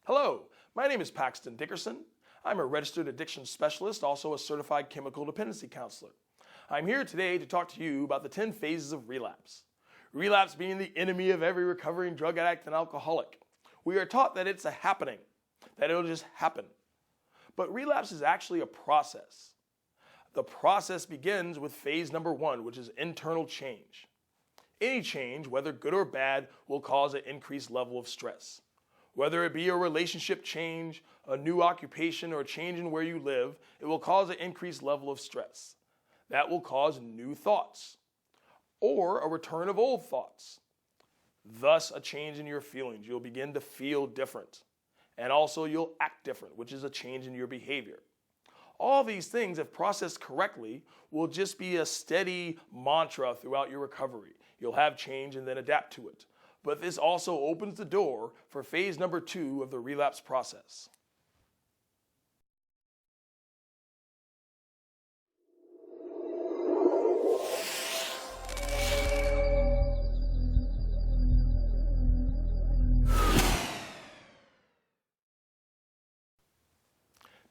Hello, my name is Paxton Dickerson. I'm a registered addiction specialist, also a certified chemical dependency counselor. I'm here today to talk to you about the 10 phases of relapse. Relapse being the enemy of every recovering drug addict and alcoholic. We are taught that it's a happening, that it'll just happen. But relapse is actually a process. The process begins with phase number 1, which is internal change. Any change, whether good or bad, will cause an increased level of stress. Whether it be a relationship change, a new occupation, or a change in where you live, it will cause an increased level of stress. That will cause new thoughts, or a return of old thoughts. Thus, a change in your feelings. You'll begin to feel different. And also, you'll act different, which is a change in your behavior. All these things, if processed correctly, will just be a steady mantra throughout your recovery. You'll have change and then adapt to it. But this also opens the door for phase number 2 of the relapse process.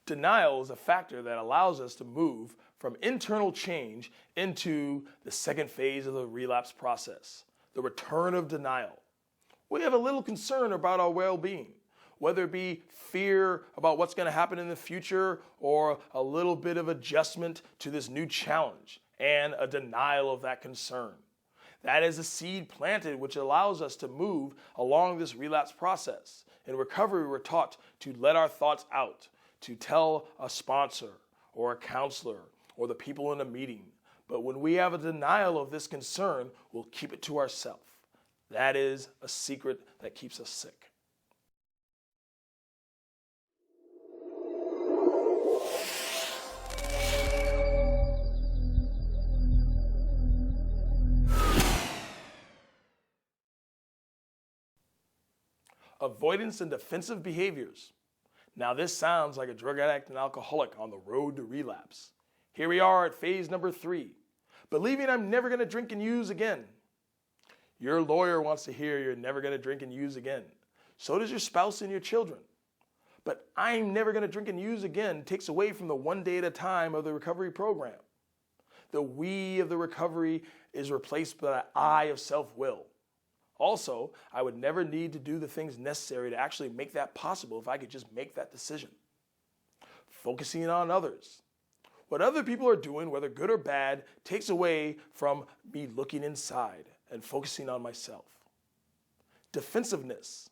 Denial is a factor that allows us to move from internal change into the second phase of the relapse process, the return of denial. We have a little concern about our well-being, whether it be fear about what's going to happen in the future or a little bit of adjustment to this new challenge and a denial of that concern. That is a seed planted which allows us to move along this relapse process. In recovery, we're taught to let our thoughts out, to tell a sponsor or a counselor or the people in a meeting. But when we have a denial of this concern, we'll keep it to ourselves. That is a secret that keeps us sick. Avoidance and defensive behaviors. Now this sounds like a drug addict and alcoholic on the road to relapse. Here we are at phase number 3, believing I'm never going to drink and use again. Your lawyer wants to hear you're never going to drink and use again. So does your spouse and your children. But I'm never going to drink and use again takes away from the one day at a time of the recovery program. The we of the recovery is replaced by the I of self-will. Also, I would never need to do the things necessary to actually make that possible if I could just make that decision. Focusing on others. What other people are doing, whether good or bad, takes away from me looking inside and focusing on myself. Defensiveness.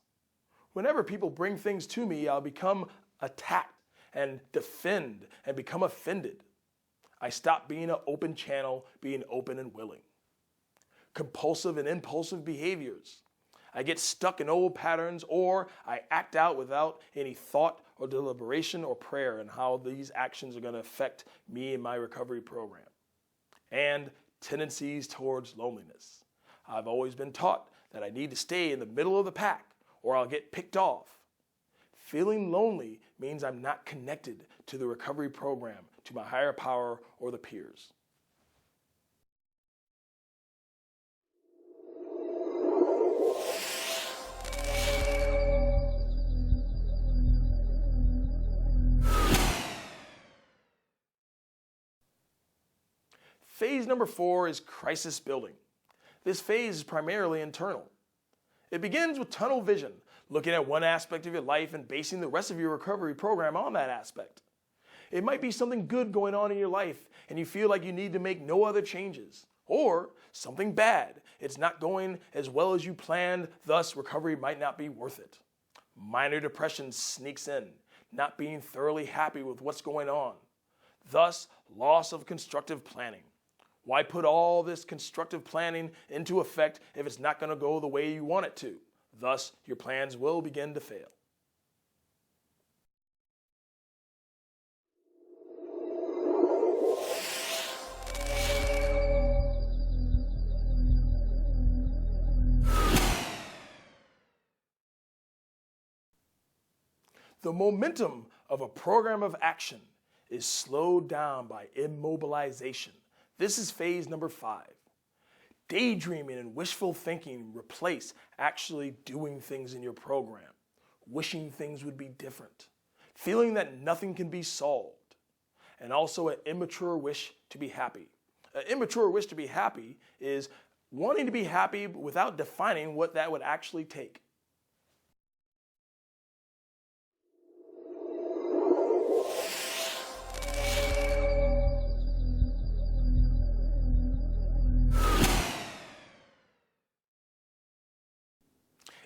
Whenever people bring things to me, I'll become attacked and defend and become offended. I stop being an open channel, being open and willing. Compulsive and impulsive behaviors. I get stuck in old patterns, or I act out without any thought or deliberation or prayer in how these actions are going to affect me and my recovery program. And tendencies towards loneliness. I've always been taught that I need to stay in the middle of the pack or I'll get picked off. Feeling lonely means I'm not connected to the recovery program, to my higher power or the peers. Phase number 4 is crisis building. This phase is primarily internal. It begins with tunnel vision, looking at one aspect of your life and basing the rest of your recovery program on that aspect. It might be something good going on in your life and you feel like you need to make no other changes. Or something bad, it's not going as well as you planned, thus recovery might not be worth it. Minor depression sneaks in, not being thoroughly happy with what's going on. Thus, loss of constructive planning. Why put all this constructive planning into effect if it's not going to go the way you want it to? Thus, your plans will begin to fail. The momentum of a program of action is slowed down by immobilization. This is phase number 5. Daydreaming and wishful thinking replace actually doing things in your program. wishing things would be different, feeling that nothing can be solved, and also an immature wish to be happy. An immature wish to be happy is wanting to be happy without defining what that would actually take.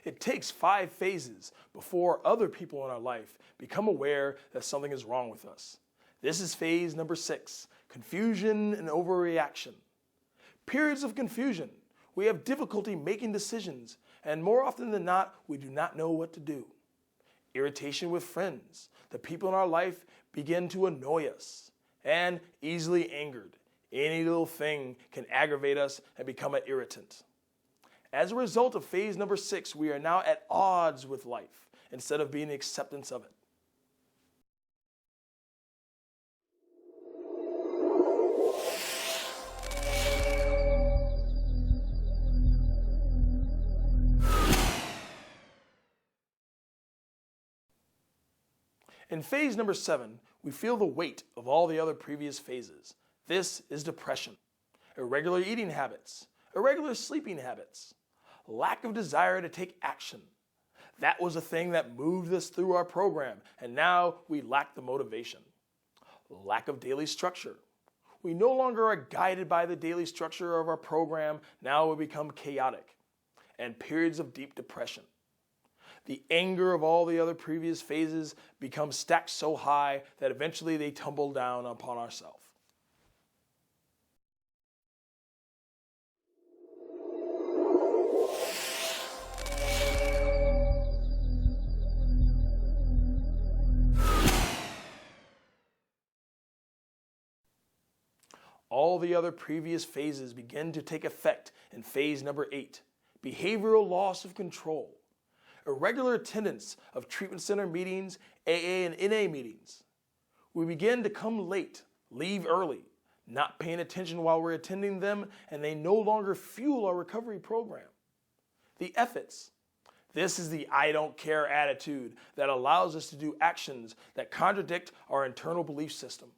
It takes 5 phases before other people in our life become aware that something is wrong with us. This is phase number 6, confusion and overreaction. Periods of confusion. We have difficulty making decisions, and more often than not, we do not know what to do. Irritation with friends. The people in our life begin to annoy us, and easily angered. Any little thing can aggravate us and become an irritant. As a result of phase number 6, we are now at odds with life instead of being the acceptance of it. In phase number 7, we feel the weight of all the other previous phases. This is depression, irregular eating habits, irregular sleeping habits, lack of desire to take action. That was a thing that moved us through our program, and now we lack the motivation. Lack of daily structure. We no longer are guided by the daily structure of our program, now we become chaotic. And periods of deep depression. The anger of all the other previous phases becomes stacked so high that eventually they tumble down upon ourselves. All the other previous phases begin to take effect in phase number 8, behavioral loss of control. Irregular attendance of treatment center meetings, AA and NA meetings. We begin to come late, leave early, not paying attention while we're attending them, and they no longer fuel our recovery program. The efforts. This is the I don't care attitude that allows us to do actions that contradict our internal belief system.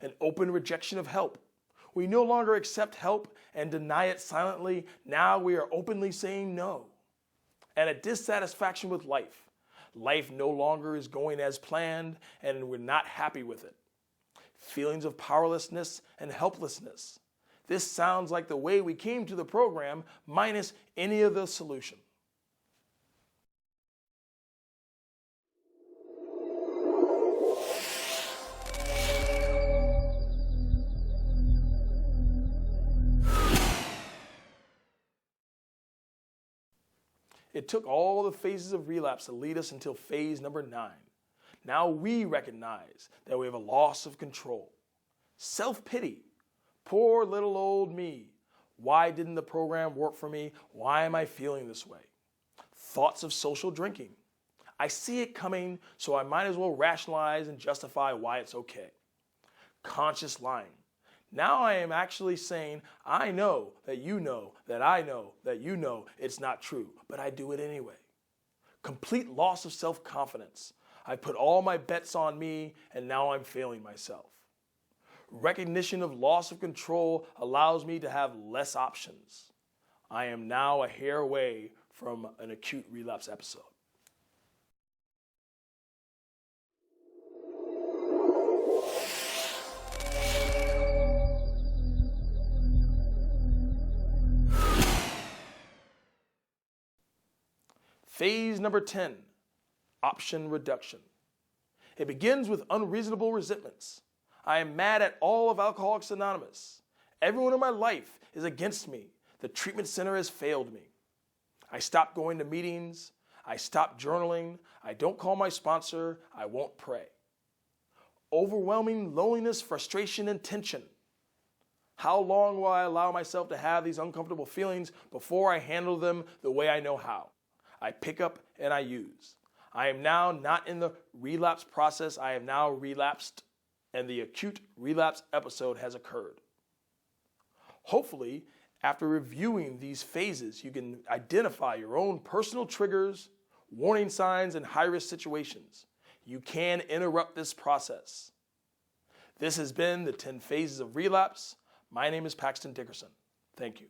An open rejection of help. We no longer accept help and deny it silently. Now we are openly saying no. And a dissatisfaction with life. Life no longer is going as planned and we're not happy with it. Feelings of powerlessness and helplessness. This sounds like the way we came to the program minus any of the solution. It took all the phases of relapse to lead us until phase number 9. Now we recognize that we have a loss of control. Self-pity. Poor little old me. Why didn't the program work for me? Why am I feeling this way? Thoughts of social drinking. I see it coming, so I might as well rationalize and justify why it's okay. Conscious lying. Now I am actually saying, I know that you know that I know that you know it's not true, but I do it anyway. Complete loss of self-confidence. I put all my bets on me and now I'm failing myself. Recognition of loss of control allows me to have less options. I am now a hair away from an acute relapse episode. Phase number 10, option reduction. It begins with unreasonable resentments. I am mad at all of Alcoholics Anonymous. Everyone in my life is against me. The treatment center has failed me. I stopped going to meetings. I stopped journaling. I don't call my sponsor. I won't pray. Overwhelming loneliness, frustration, and tension. How long will I allow myself to have these uncomfortable feelings before I handle them the way I know how? I pick up and I use. I am now not in the relapse process. I have now relapsed, and the acute relapse episode has occurred. Hopefully, after reviewing these phases, you can identify your own personal triggers, warning signs in high-risk situations. You can interrupt this process. This has been the 10 Phases of Relapse. My name is Paxton Dickerson. Thank you.